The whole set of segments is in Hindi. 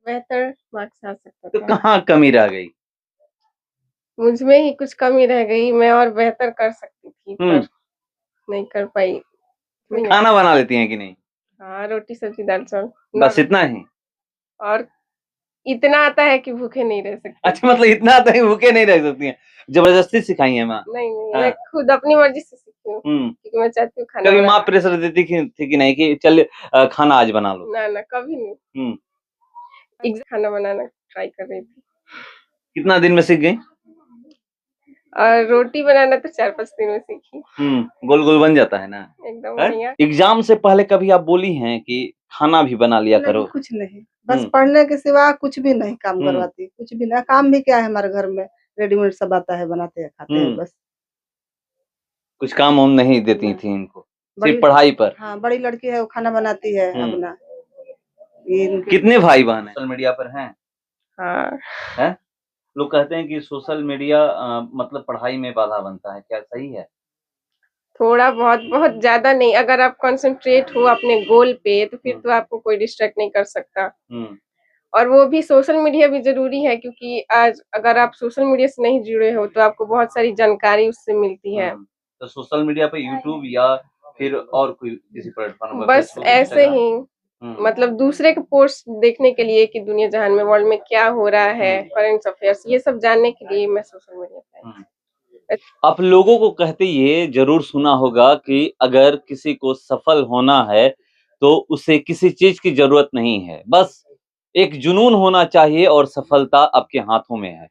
बेहतर मार्क्स आ सकता तो था। कहाँ कमी रह गई? मुझ में ही कुछ कमी रह गई, मैं और बेहतर कर सकती थी पर नहीं कर पाई। खाना बना लेती हैं कि नहीं? हाँ, रोटी सब्जी दाल चावल बस इतना ही? और इतना आता है कि भूखे नहीं रह सकते। अच्छा, मतलब इतना आता है भूखे नहीं रह सकती हैं, जबरदस्ती सिखाई है माँ? नहीं नहीं, हाँ। मैं खुद अपनी मर्जी से सीखी हूँ क्योंकि मैं चाहती हूँ खाना कभी माँ बनाना। प्रेशर देती थी कि नहीं कि चल खाना आज बना लो? ना ना, कभी नहीं। खाना बनाना ट्राई कर रही थी। कितना दिन में सीख गई? और रोटी बनाना तो 4-5 दिन में सीखी। गोल गोल बन जाता है ना एकदम बढ़िया। एग्जाम से पहले कभी आप बोली हैं कि खाना भी बना लिया करो? कुछ नहीं, बस पढ़ने के सिवा कुछ भी नहीं काम करवाती, कुछ भी ना। काम भी क्या है, हमारे घर में रेडीमेड सब आता है, बनाते हैं खाते हैं बस। कुछ काम हम नहीं देती थी इनको, सिर्फ पढ़ाई पर? हाँ, बड़ी लड़की है, वो खाना बनाती है अपना। कितने भाई बहन हैं? सोशल मीडिया पर हैं? हाँ। हैं? लोग कहते हैं कि सोशल मीडिया मतलब पढ़ाई में बाधा बनता है, क्या सही है? थोड़ा बहुत, बहुत ज्यादा नहीं। अगर आप कंसंट्रेट हो अपने गोल पे तो फिर तो आपको कोई डिस्ट्रैक्ट नहीं कर सकता। और वो भी सोशल मीडिया भी जरूरी है क्योंकि आज अगर आप सोशल मीडिया से नहीं जुड़े हो तो आपको बहुत सारी जानकारी उससे मिलती है। तो सोशल मीडिया पे यूट्यूब या फिर और कोई किसी प्लेटफॉर्म पर? बस ऐसे ही मतलब दूसरे के पोस्ट देखने के लिए कि दुनिया जहान में वर्ल्ड में क्या हो रहा है, करंट अफेयर्स, ये सब जानने के लिए मैं सोशल मीडिया पे। आप लोगों को कहते ये जरूर सुना होगा कि अगर किसी को सफल होना है तो उसे किसी चीज की जरूरत नहीं है, बस एक जुनून होना चाहिए और सफलता आपके हाथों में है।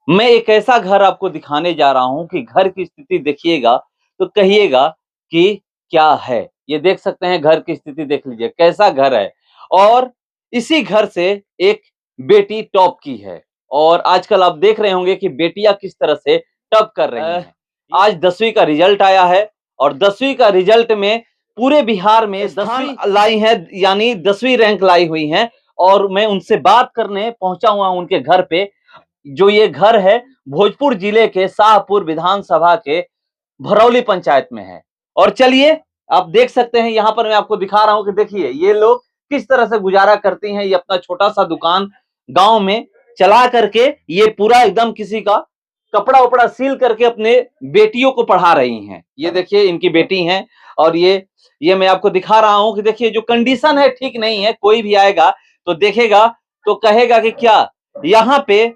मैं एक ऐसा घर आपको दिखाने जा रहा हूं कि घर की स्थिति देखिएगा तो कहिएगा कि क्या है। ये देख सकते हैं, घर की स्थिति देख लीजिए कैसा घर है। और इसी घर से एक बेटी टॉप की है और आजकल आप देख रहे होंगे कि बेटियां किस तरह से टॉप कर रही हैं। आज 10वीं का रिजल्ट आया है और 10वीं का रिजल्ट में पूरे बिहार में 10वीं लाई है, यानी 10वीं रैंक लाई हुई हैं। और मैं उनसे बात करने पहुंचा हुआ उनके घर पे, जो ये घर है भोजपुर जिले के शाहपुर विधानसभा के भरौली पंचायत में है। और चलिए आप देख सकते हैं, यहाँ पर मैं आपको दिखा रहा हूं कि देखिए ये लोग किस तरह से गुजारा करती हैं। ये अपना छोटा सा दुकान गांव में चला करके ये पूरा एकदम किसी का कपड़ा उपड़ा सील करके अपने बेटियों को पढ़ा रही हैं। ये देखिए इनकी बेटी हैं और ये मैं आपको दिखा रहा हूं कि देखिए जो कंडीशन है ठीक नहीं है। कोई भी आएगा तो देखेगा तो कहेगा कि क्या यहाँ पे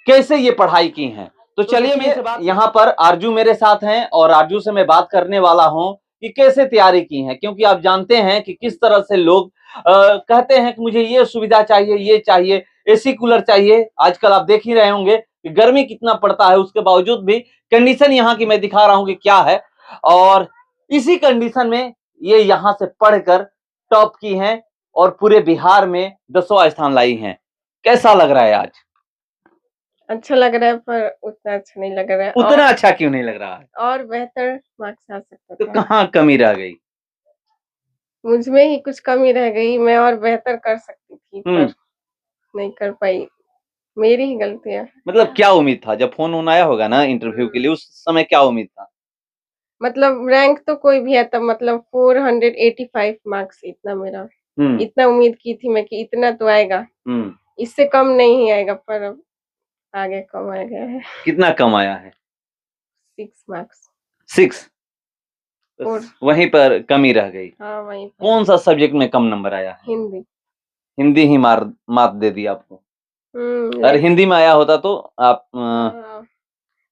कैसे ये पढ़ाई की हैं। तो चलिए मैं यहाँ पर आरजू मेरे साथ हैं और आरजू से मैं बात करने वाला हूँ कि कैसे तैयारी की है, क्योंकि आप जानते हैं कि किस तरह से लोग कहते हैं कि मुझे ये सुविधा चाहिए, ये चाहिए, एसी कूलर चाहिए। आजकल आप देख ही रहे होंगे कि गर्मी कितना पड़ता है, उसके बावजूद भी कंडीशन यहाँ की मैं दिखा रहा हूँ कि क्या है। और इसी कंडीशन में ये यहाँ से पढ़कर टॉप की हैं और पूरे बिहार में 10वां स्थान लाई हैं। कैसा लग रहा है आज? अच्छा लग रहा है पर उतना अच्छा नहीं लग रहा है। उतना अच्छा क्यों नहीं लग रहा है? और बेहतर मार्क्स आ सकता तो था। कहाँ कमी रह गई? मुझ में ही कुछ कमी रह गई, मैं और बेहतर कर सकती थी पर नहीं कर पाई। मेरी ही गलती है। मतलब क्या उम्मीद था जब फोन वोन आया होगा ना इंटरव्यू के लिए, उस समय क्या उम्मीद था? मतलब रैंक तो कोई भी है तब, मतलब 485 मार्क्स इतना मेरा। इतना उम्मीद की थी मैं कि इतना तो आएगा, इससे कम नहीं आएगा, पर अब आगे कम आ गया है। कितना कम आया है? 6 मार्क्स। 6? वहीं पर कमी रह गई। हाँ, वहीं पर। कौन सा सब्जेक्ट में कम नंबर आया है? हिंदी। हिंदी ही मात दे दी आपको? अरे हिंदी में आया होता तो आप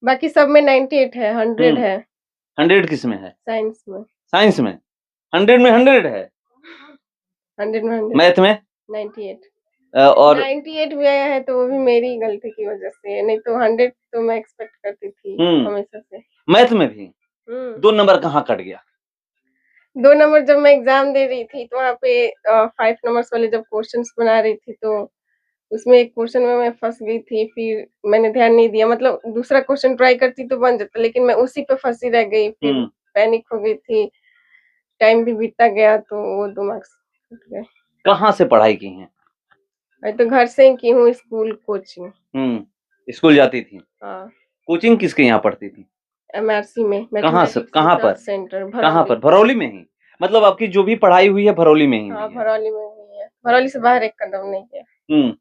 बाकी सब में 98 है, 100 है। 100 किस में है? साइंस में। साइंस में 100 में 100 है? 100 में 100। मैथ में 98। और 98 भी आया है तो वो भी मेरी गलती की वजह से, नहीं तो 100 तो मैं एक्सपेक्ट करती थी हमेशा से। मैथ में भी 2 नंबर कहाँ कट गया? 2 नंबर जब मैं एग्जाम दे रही थी तो वहाँ पे 5 नंबर्स वाले जब क्वेश्चंस बना रही थी तो उसमें एक क्वेश्चन में मैं फंस गई थी। फिर मैंने ध्यान नहीं दिया, मतलब दूसरा क्वेश्चन ट्राई करती तो बन जाता, लेकिन मैं उसी पे फंसी रह गई। फिर पैनिक हो गई थी, टाइम भी बीतता गया तो वो 2 मार्क्स छूट गए। कहाँ से पढ़ाई की हैं? मैं तो घर से ही की हूँ, स्कूल कोचिंग। स्कूल जाती थी? हाँ। कोचिंग किसके यहाँ पढ़ती थी? एमआरसी में। कहाँ से, कहाँ पर? सेंटर कहाँ पर? भरौली में ही? मतलब आपकी जो भी पढ़ाई हुई है भरौली में ही हुई है? भरौली में हुई है। भरौली से बाहर एक कदम नहीं गया। हम्म।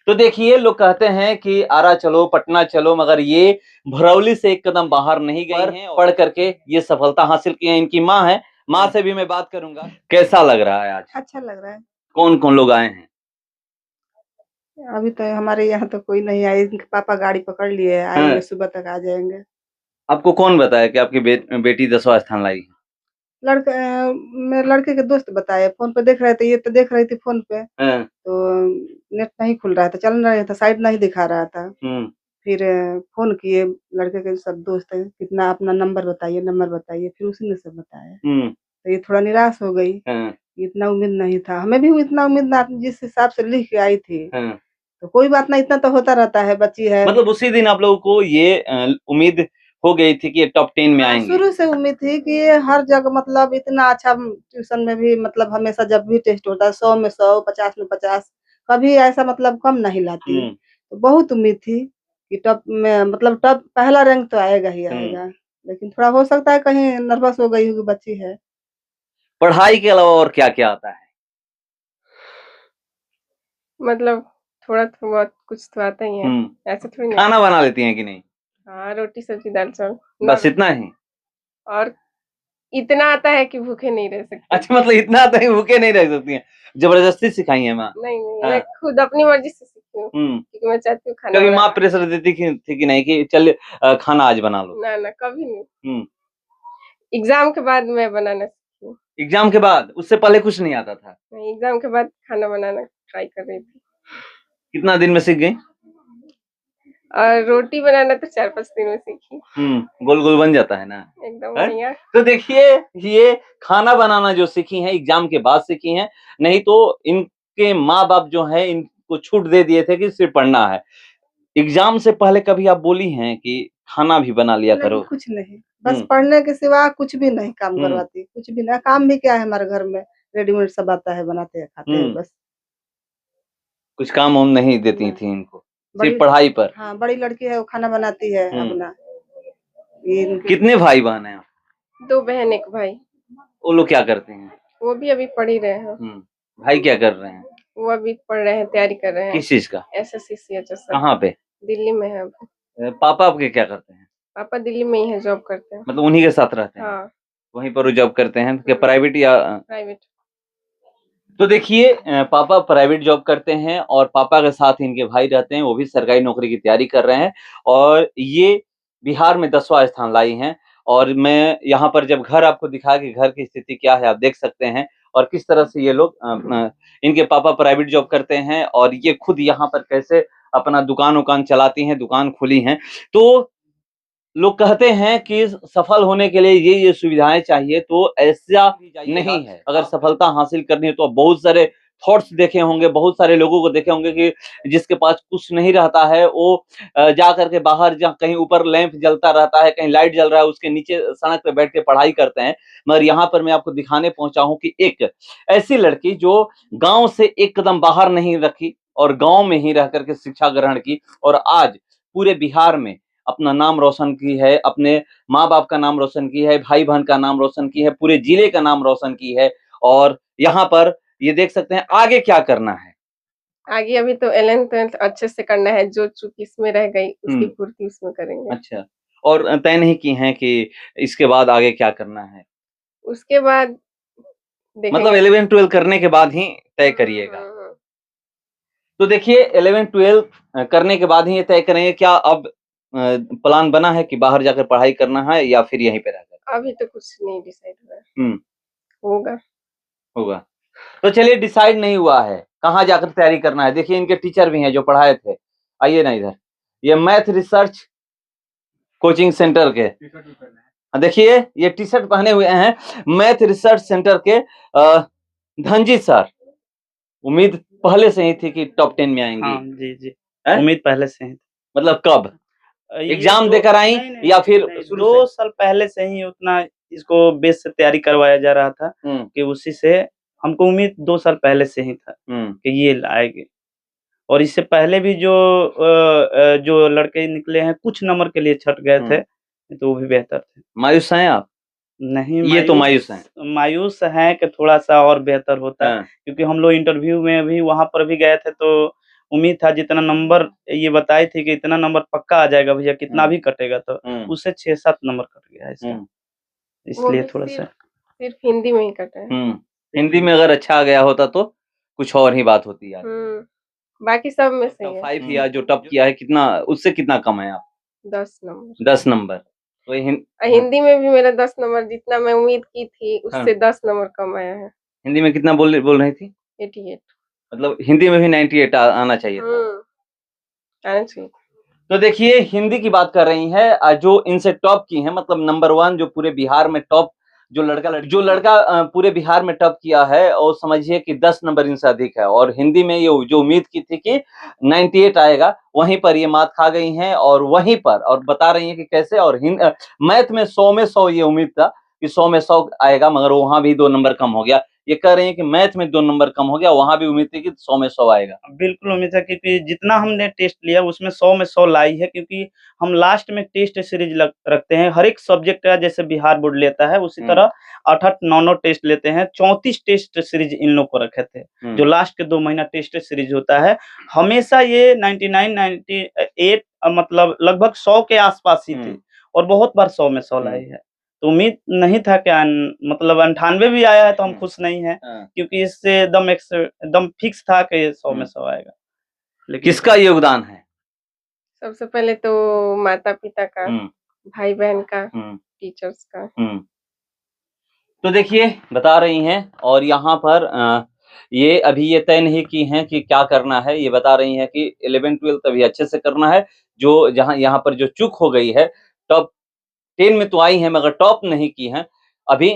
तो देखिए, लोग कहते हैं कि आरा चलो, पटना चलो, मगर ये भरौली से एक कदम बाहर नहीं गई हैं, पढ़ करके ये सफलता हासिल की है। इनकी माँ है, माँ से भी मैं बात करूंगा। कैसा लग रहा है आज? अच्छा लग रहा है। कौन कौन लोग आए हैं? अभी तो हमारे यहाँ तो कोई नहीं आए, इनके पापा गाड़ी पकड़ लिए, आएंगे सुबह तक आ जाएंगे। आपको कौन बताया कि आपकी बेटी 10वां स्थान लाई है? मेरे लड़के के दोस्त बताए, फोन पे देख रहे थे, ये तो देख रही थी फोन पे, तो नेट नहीं खुल रहा था, चल नहीं रहा था, साइड नहीं दिखा रहा था। फिर फोन किए लड़के के सब दोस्त हैं, कितना अपना नंबर बताइए, फिर उसी ने सब बताया। तो ये थोड़ा निराश हो गई, इतना उम्मीद नहीं था, हमें भी इतना उम्मीद ना, जिस हिसाब से लिख के आई थी। तो कोई बात नहीं, इतना तो होता रहता है, बच्ची है। मतलब उसी दिन आप लोगों को ये उम्मीद हो गई थी कि ये टॉप 10 में आएंगे? शुरू से उम्मीद थी कि ये हर जगह मतलब इतना अच्छा, ट्यूशन में भी मतलब हमेशा जब भी टेस्ट होता है 100 में 100, 50 में 50, कभी ऐसा मतलब कम नहीं लाती। तो बहुत उम्मीद थी कि टॉप में मतलब टॉप पहला रैंक तो आएगा ही आएगा, लेकिन थोड़ा हो सकता है कहीं नर्वस हो गई होगी, बच्ची है। पढ़ाई के अलावा और क्या-क्या आता है? मतलब थोड़ा तो बहुत कुछ तो आता ही है, ऐसा थोड़ी नहीं। खाना बना लेती हैं कि नहीं? हाँ, रोटी, सब्जी, दाल, चावल बस इतना ही? और इतना आता है कि भूखे नहीं रह सकते। अच्छा, मतलब इतना आता है, भूखे नहीं रह सकती हैं। जबरदस्ती सिखाई है माँ? नहीं, मैं खुद अपनी मर्जी से सीखी हूँ, क्योंकि मैं चाहती हूँ खाना कभी माँ बनाना। प्रेशर देती थी कि नहीं कि चल खाना आज बना लो? ना, कभी नहीं। एग्ज़ाम के बाद मैं बनाना सीखी हूँ। एग्ज़ाम के बाद? उससे पहले कुछ नहीं आता था? नहीं, एग्ज़ाम के बाद खाना बनाना ट्राई कर रही थी। कितना दिन में सीख गई? और रोटी बनाना तो 4-5 दिन में सीखी। गोल-गोल बन जाता है ना? एकदम बढ़िया। तो देखिए, ये खाना बनाना जो सीखी हैं, एग्ज़ाम के बाद सीखी हैं, नहीं तो इनके माँ-बाप जो हैं, इनको छूट दे दिए थे कि सिर्फ़ पढ़ना है। एग्ज़ाम से पहले कभी आप बोली हैं कि खाना भी बना लिया करो? कुछ नहीं, बस पढ़ने के सिवा कुछ भी नहीं काम करवाती, कुछ भी नहीं, काम भी क्या है हमारे घर में, रेडीमेड सब आता है, बनाते हैं, खाते हैं बस। कुछ काम-वाम नहीं देती थी इनको, सिर्फ़ पढ़ाई पर? हाँ, बड़ी लड़की है, वो खाना बनाती है अपना। कितने भाई-बहन हैं आप? 2 बहन 1 भाई। वो लोग क्या करते हैं? वो भी अभी पढ़ ही रहे हैं। भाई क्या कर रहे हैं? वो अभी पढ़ रहे हैं, तैयारी कर रहे हैं। किस चीज़ का? SSC, CHS. कहाँ पे? दिल्ली में है अभी। पापा आपके क्या करते हैं? पापा दिल्ली में ही है, जॉब करते हैं। मतलब उन्हीं के साथ रहते हैं? हाँ। वहीं पर वो जॉब करते हैं, क्या प्राइवेट या? प्राइवेट। तो देखिए, पापा प्राइवेट जॉब करते हैं और पापा के साथ इनके भाई रहते हैं, वो भी सरकारी नौकरी की तैयारी कर रहे हैं और ये बिहार में 10वां स्थान लाई हैं। और मैं यहाँ पर जब घर आपको दिखाया कि घर की स्थिति क्या है, आप देख सकते हैं और किस तरह से ये लोग इनके पापा प्राइवेट जॉब करते हैं और ये खुद यहाँ पर कैसे अपना दुकान-वुकान चलाती हैं, दुकान खुली हैं। तो लोग कहते हैं कि सफल होने के लिए ये सुविधाएँ चाहिए, तो ऐसा नहीं है। अगर सफलता हासिल करनी है तो बहुत सारे थॉट्स देखे होंगे, बहुत सारे लोगों को देखे होंगे कि जिसके पास कुछ नहीं रहता है, वो जा कर के बाहर जहाँ कहीं ऊपर लैंप जलता रहता है, कहीं लाइट जल रहा है, उसके नीचे सड़क पे बैठ के पढ़ाई करते हैं। मगर यहाँ पर मैं आपको दिखाने पहुँचा हूँ कि एक ऐसी लड़की जो गाँव से एक कदम बाहर नहीं रखी और गाँव में ही रह कर के शिक्षा ग्रहण की और आज पूरे बिहार में अपना नाम रोशन की है, अपने माँ-बाप का नाम रोशन की है, भाई-बहन का नाम रोशन की है, पूरे जिले का नाम रोशन की है और यहाँ पर ये देख सकते हैं आगे क्या करना है। आगे अभी तो 11th-12th अच्छे से करना है, जो चूक इसमें रह गई उसकी पूर्ति उसमें करेंगे। अच्छा, और तय नहीं की हैं कि इसके बाद आगे क्या करना है? उसके बाद देखेंगे। मतलब 11-12 करने के बाद ही तय करिएगा। तो देखिए 11-12 करने के बाद ही ये तय करेंगे, क्या अब प्लान बना है कि बाहर जाकर पढ़ाई करना है या फिर यहीं पे रहकर? अभी तो कुछ नहीं डिसाइड हुआ है। होगा। होगा। तो चलिए डिसाइड नहीं हुआ है, कहाँ जाकर तैयारी करना है। देखिए इनके टीचर भी हैं जो पढ़ाए थे। आइए ना इधर। ये मैथ रिसर्च कोचिंग सेंटर के। देखिए ये टी-शर्ट पहने हुए हैं मैथ रिसर्च सेंटर के धनजीत सर। उम्मीद पहले से ही थी कि टॉप 10 में आएंगी। हाँ, जी। उम्मीद पहले से ही। मतलब कब? ये एग्जाम देकर आई या फिर शुरू से? 2 साल पहले से ही उतना इसको बेस से तैयारी करवाया जा रहा था कि उसी से हमको उम्मीद 2 साल पहले से ही था कि ये लाएगी। और इससे पहले भी जो लड़के निकले हैं कुछ नंबर के लिए छँट गए थे, तो वो भी बेहतर थे। मायूस हैं आप? नहीं, ये तो मायूस है। मायूस है कि थोड़ा सा और बेहतर होता, हाँ। क्योंकि हम लोग इंटरव्यू में भी वहां पर भी गए थे तो उम्मीद था जितना नंबर ये बताई थी कि इतना नंबर पक्का आ जाएगा भैया, कितना भी कटेगा, तो उससे 6-7 नंबर कट गया है इसका, वो इसलिए भी थोड़ा सा। सिर्फ हिंदी में ही कटा है। हिंदी में अगर अच्छा आ गया होता तो कुछ और ही बात होती यार। बाकी सब में सही टॉप है। 5 या जो टॉप किया है, कितना उससे कितना कम है आप? 10 नंबर। 10 नंबर। तो हिंदी में भी मेरा 10 नंबर, जितना मैं उम्मीद की थी उससे 10 नंबर कम आया है। हिंदी में कितना बोल रही थी? 88। मतलब हिंदी में भी 98 आना चाहिए था। आना चाहिए। तो देखिए, हिंदी की बात कर रही है, जो इनसे टॉप की है, मतलब नंबर 1 जो पूरे बिहार में टॉप, जो लड़का पूरे बिहार में टॉप किया है, और समझिए कि 10 नंबर इनसे अधिक है। और हिंदी में ये जो उम्मीद की थी कि 98 आएगा, वहीं पर ये मात खा गई हैं, और वहीं पर और बता रही हैं कि कैसे। और मैथ में 100 में 100 ये उम्मीद था कि 100 में 100 आएगा, मगर वहां भी 2 नंबर कम हो गया। ये कह रहे हैं कि मैथ में 2 नंबर कम हो गया, वहां भी उम्मीद थी कि 100 में 100 आएगा। बिल्कुल उम्मीद है, क्योंकि जितना हमने टेस्ट लिया उसमें 100 में 100 लाई है, क्योंकि हम लास्ट में टेस्ट सीरीज रखते हैं हर एक सब्जेक्ट का, जैसे बिहार बोर्ड लेता है उसी तरह 8-8, 9-9 टेस्ट लेते हैं। 34 टेस्ट सीरीज इन लोग को रखे थे, जो लास्ट के 2 महीना टेस्ट सीरीज होता है। हमेशा ये 99, 98 मतलब लगभग 100 के आसपास ही थे, और बहुत बार 100 में 100 लाई है। तो उम्मीद नहीं था कि मतलब 98 भी आया है तो हम खुश नहीं हैं, क्योंकि इससे एकदम फिक्स था कि 100 में 100 आएगा। लेकिन किसका योगदान है? सबसे पहले तो माता-पिता का, भाई-बहन का, टीचर्स का। तो देखिए, बता रही हैं, और यहाँ पर ये अभी ये तय नहीं की हैं कि क्या करना है। ये बता रही हैं कि 11th-12th अभी अच्छे से करना है। जो जहाँ यहाँ पर जो चूक हो गई है, टॉप 10 में तो आई हैं मगर टॉप नहीं की हैं। अभी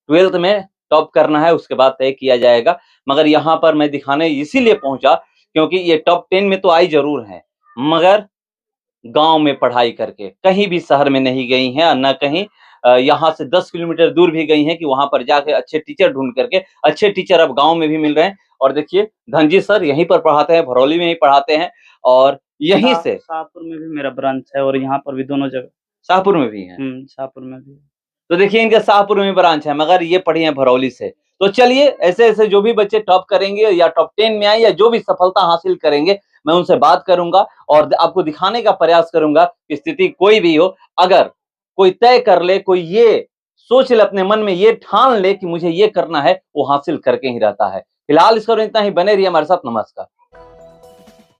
12th में टॉप करना है, उसके बाद तय किया जाएगा। मगर यहाँ पर मैं दिखाने इसीलिए पहुंचा क्योंकि ये टॉप 10 में तो आई जरूर है, मगर गांव में पढ़ाई करके, कहीं भी शहर में नहीं गई हैं, और न कहीं यहाँ से 10 किलोमीटर दूर भी गई हैं कि वहां पर जाके अच्छे टीचर ढूंढ करके। अच्छे टीचर अब गांव में भी मिल रहे हैं। और देखिए, धनजी सर यहीं पर पढ़ाते हैं, भरौली में ही पढ़ाते हैं, और यहीं से शाहपुर में भी मेरा ब्रांच है, और यहाँ पर भी दोनों जगह। शाहपुर में भी है। शाहपुर में भी। तो देखिए, इनका शाहपुर में ब्रांच है, मगर ये पढ़ी है भरौली से। तो चलिए, ऐसे ऐसे जो भी बच्चे टॉप करेंगे या टॉप 10 में आए या जो भी सफलता हासिल करेंगे, मैं उनसे बात करूंगा और आपको दिखाने का प्रयास करूंगा कि स्थिति कोई भी हो, अगर कोई तय कर ले, कोई ये सोच ले, अपने मन में ये ठान ले कि मुझे ये करना है, वो हासिल करके ही रहता है। फिलहाल इस पर इतना ही। बने रहिए हमारे साथ। नमस्कार।